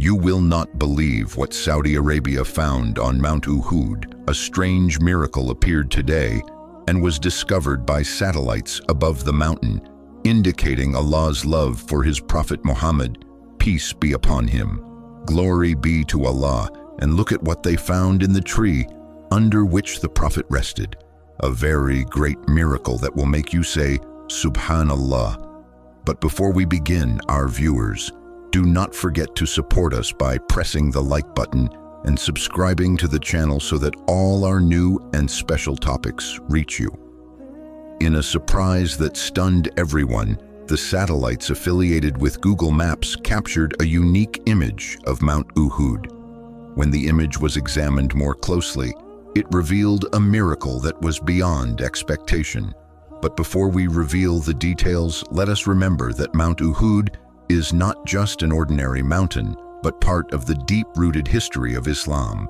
You will not believe what Saudi Arabia found on Mount Uhud. A strange miracle appeared today and was discovered by satellites above the mountain, indicating Allah's love for His Prophet Muhammad, peace be upon him. Glory be to Allah, and look at what they found in the tree under which the Prophet rested. A very great miracle that will make you say, SubhanAllah. But before we begin, our viewers, do not forget to support us by pressing the like button and subscribing to the channel so that all our new and special topics reach you. In a surprise that stunned everyone, the satellites affiliated with Google Maps captured a unique image of Mount Uhud. When the image was examined more closely, it revealed a miracle that was beyond expectation. But before we reveal the details, let us remember that Mount Uhud is not just an ordinary mountain, but part of the deep-rooted history of Islam.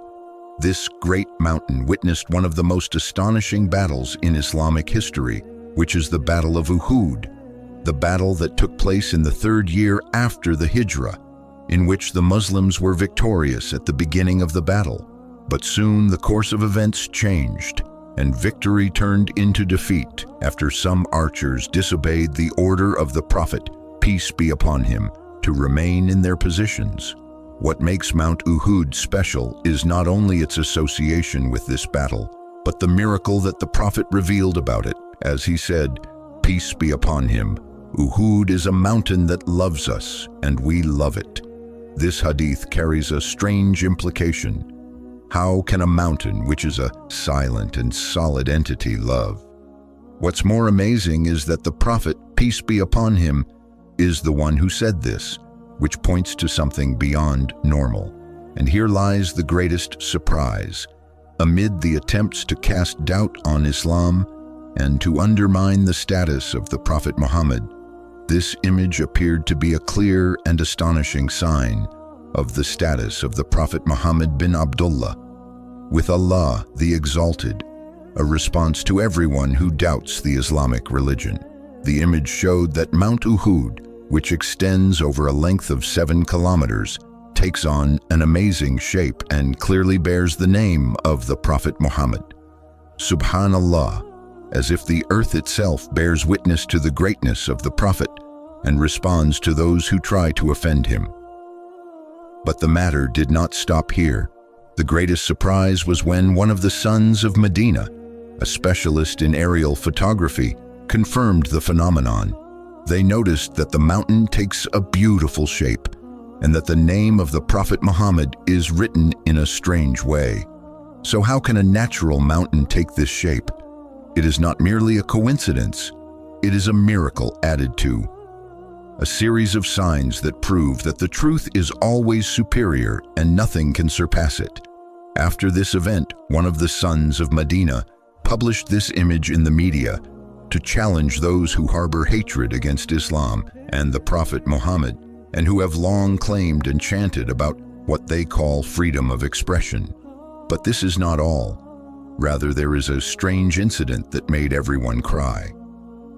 This great mountain witnessed one of the most astonishing battles in Islamic history, which is the Battle of Uhud, the battle that took place in the 3rd year after the Hijrah, in which the Muslims were victorious at the beginning of the battle. But soon the course of events changed, and victory turned into defeat after some archers disobeyed the order of the Prophet, peace be upon him, to remain in their positions. What makes Mount Uhud special is not only its association with this battle, but the miracle that the Prophet revealed about it, as he said, peace be upon him. Uhud is a mountain that loves us, and we love it. This hadith carries a strange implication. How can a mountain, which is a silent and solid entity, love? What's more amazing is that the Prophet, peace be upon him, is the one who said this, which points to something beyond normal. And here lies the greatest surprise. Amid the attempts to cast doubt on Islam and to undermine the status of the Prophet Muhammad, this image appeared to be a clear and astonishing sign of the status of the Prophet Muhammad bin Abdullah, with Allah the Exalted, a response to everyone who doubts the Islamic religion. The image showed that Mount Uhud, which extends over a length of 7 kilometers, takes on an amazing shape and clearly bears the name of the Prophet Muhammad. SubhanAllah, as if the earth itself bears witness to the greatness of the Prophet and responds to those who try to offend him. But the matter did not stop here. The greatest surprise was when one of the sons of Medina, a specialist in aerial photography, confirmed the phenomenon. They noticed that the mountain takes a beautiful shape and that the name of the Prophet Muhammad is written in a strange way. So how can a natural mountain take this shape? It is not merely a coincidence. It is a miracle added to. A series of signs that prove that the truth is always superior and nothing can surpass it. After this event, one of the sons of Medina published this image in the media to challenge those who harbor hatred against Islam and the Prophet Muhammad, and who have long claimed and chanted about what they call freedom of expression. But this is not all. Rather, there is a strange incident that made everyone cry.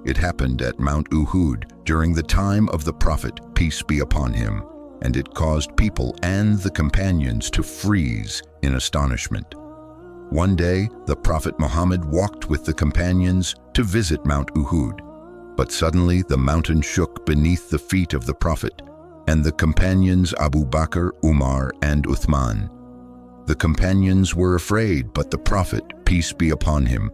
It happened at Mount Uhud during the time of the Prophet, peace be upon him, and it caused people and the companions to freeze in astonishment. One day, the Prophet Muhammad walked with the companions to visit Mount Uhud, but suddenly the mountain shook beneath the feet of the Prophet and the companions Abu Bakr, Umar, and Uthman. The companions were afraid, but the Prophet, peace be upon him,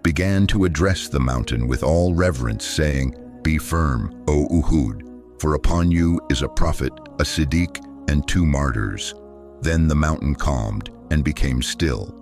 began to address the mountain with all reverence, saying, "Be firm, O Uhud, for upon you is a prophet, a Siddiq, and 2 martyrs." Then the mountain calmed and became still.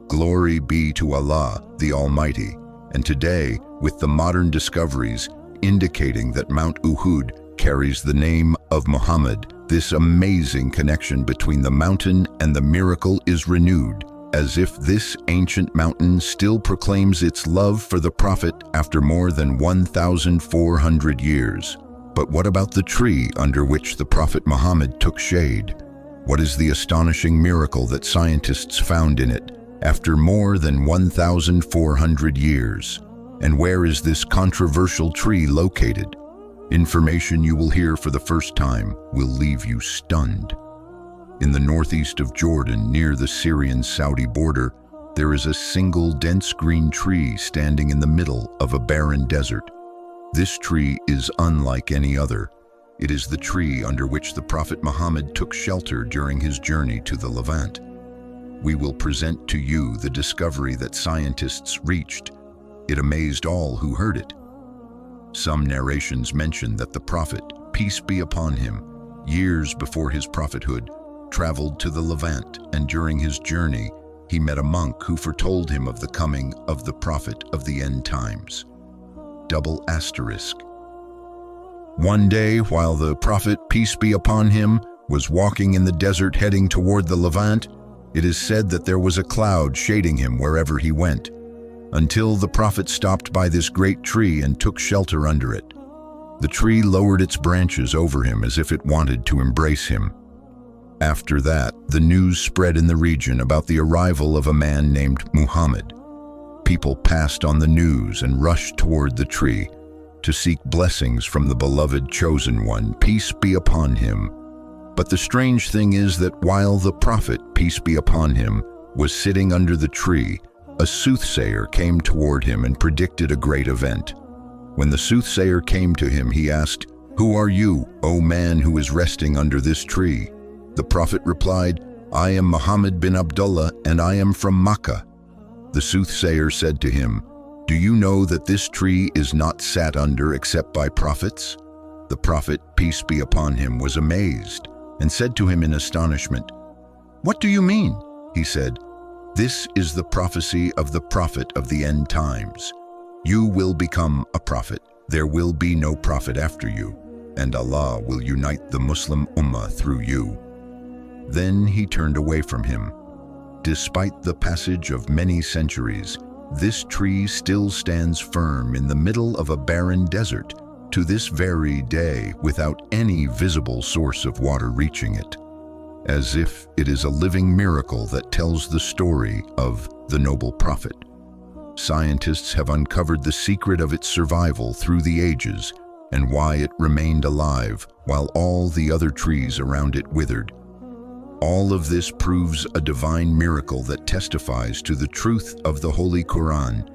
Glory be to Allah, the Almighty. And today, with the modern discoveries indicating that Mount Uhud carries the name of Muhammad, this amazing connection between the mountain and the miracle is renewed, as if this ancient mountain still proclaims its love for the Prophet after more than 1,400 years. But what about the tree under which the Prophet Muhammad took shade? What is the astonishing miracle that scientists found in it after more than 1,400 years? And where is this controversial tree located? Information you will hear for the first time will leave you stunned. In the northeast of Jordan, near the Syrian-Saudi border, there is a single dense green tree standing in the middle of a barren desert. This tree is unlike any other. It is the tree under which the Prophet Muhammad took shelter during his journey to the Levant. We will present to you the discovery that scientists reached. It amazed all who heard it. Some narrations mention that the Prophet, peace be upon him, years before his prophethood, traveled to the Levant, and during his journey, he met a monk who foretold him of the coming of the Prophet of the end times. Double asterisk. One day, while the Prophet, peace be upon him, was walking in the desert heading toward the Levant, it is said that there was a cloud shading him wherever he went, until the Prophet stopped by this great tree and took shelter under it. The tree lowered its branches over him as if it wanted to embrace him. After that, the news spread in the region about the arrival of a man named Muhammad. People passed on the news and rushed toward the tree to seek blessings from the beloved chosen one, peace be upon him. But the strange thing is that while the Prophet, peace be upon him, was sitting under the tree, a soothsayer came toward him and predicted a great event. When the soothsayer came to him, he asked, "Who are you, O man who is resting under this tree?" The Prophet replied, "I am Muhammad bin Abdullah, and I am from Makkah." The soothsayer said to him, "Do you know that this tree is not sat under except by prophets?" The Prophet, peace be upon him, was amazed and said to him in astonishment, "What do you mean?" He said, "This is the prophecy of the Prophet of the end times. You will become a prophet. There will be no prophet after you, and Allah will unite the Muslim Ummah through you." Then he turned away from him. Despite the passage of many centuries, this tree still stands firm in the middle of a barren desert to this very day without any visible source of water reaching it, as if it is a living miracle that tells the story of the noble prophet. Scientists have uncovered the secret of its survival through the ages and why it remained alive while all the other trees around it withered. All of this proves a divine miracle that testifies to the truth of the Holy Quran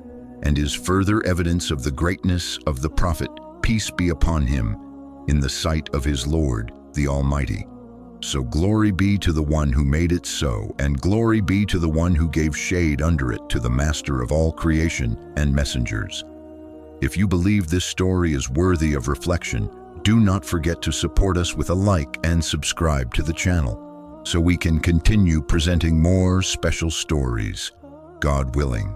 and is further evidence of the greatness of the Prophet, peace be upon him, in the sight of his Lord, the Almighty. So glory be to the one who made it so, and glory be to the one who gave shade under it to the Master of all creation and messengers. If you believe this story is worthy of reflection, do not forget to support us with a like and subscribe to the channel, so we can continue presenting more special stories, God willing.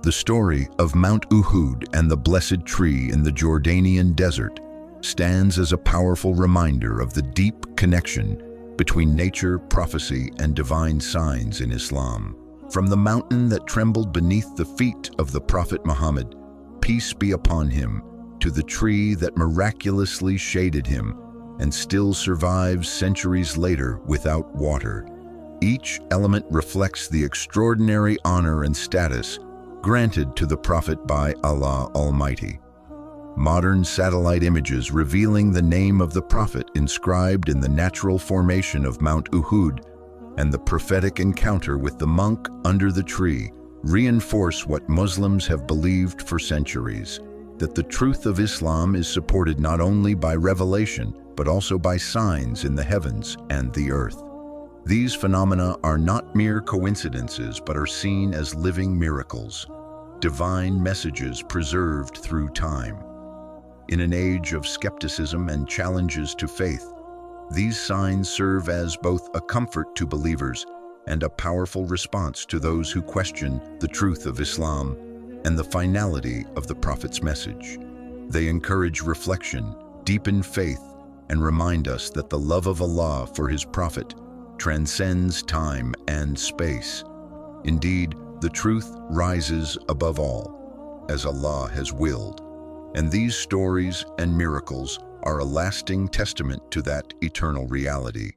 The story of Mount Uhud and the blessed tree in the Jordanian desert stands as a powerful reminder of the deep connection between nature, prophecy, and divine signs in Islam. From the mountain that trembled beneath the feet of the Prophet Muhammad, peace be upon him, to the tree that miraculously shaded him and still survives centuries later without water. Each element reflects the extraordinary honor and status granted to the Prophet by Allah Almighty. Modern satellite images revealing the name of the Prophet inscribed in the natural formation of Mount Uhud and the prophetic encounter with the monk under the tree reinforce what Muslims have believed for centuries, that the truth of Islam is supported not only by revelation, but also by signs in the heavens and the earth. These phenomena are not mere coincidences, but are seen as living miracles, divine messages preserved through time. In an age of skepticism and challenges to faith, these signs serve as both a comfort to believers and a powerful response to those who question the truth of Islam and the finality of the Prophet's message. They encourage reflection, deepen faith, and remind us that the love of Allah for His Prophet transcends time and space. Indeed, the truth rises above all, as Allah has willed, and these stories and miracles are a lasting testament to that eternal reality.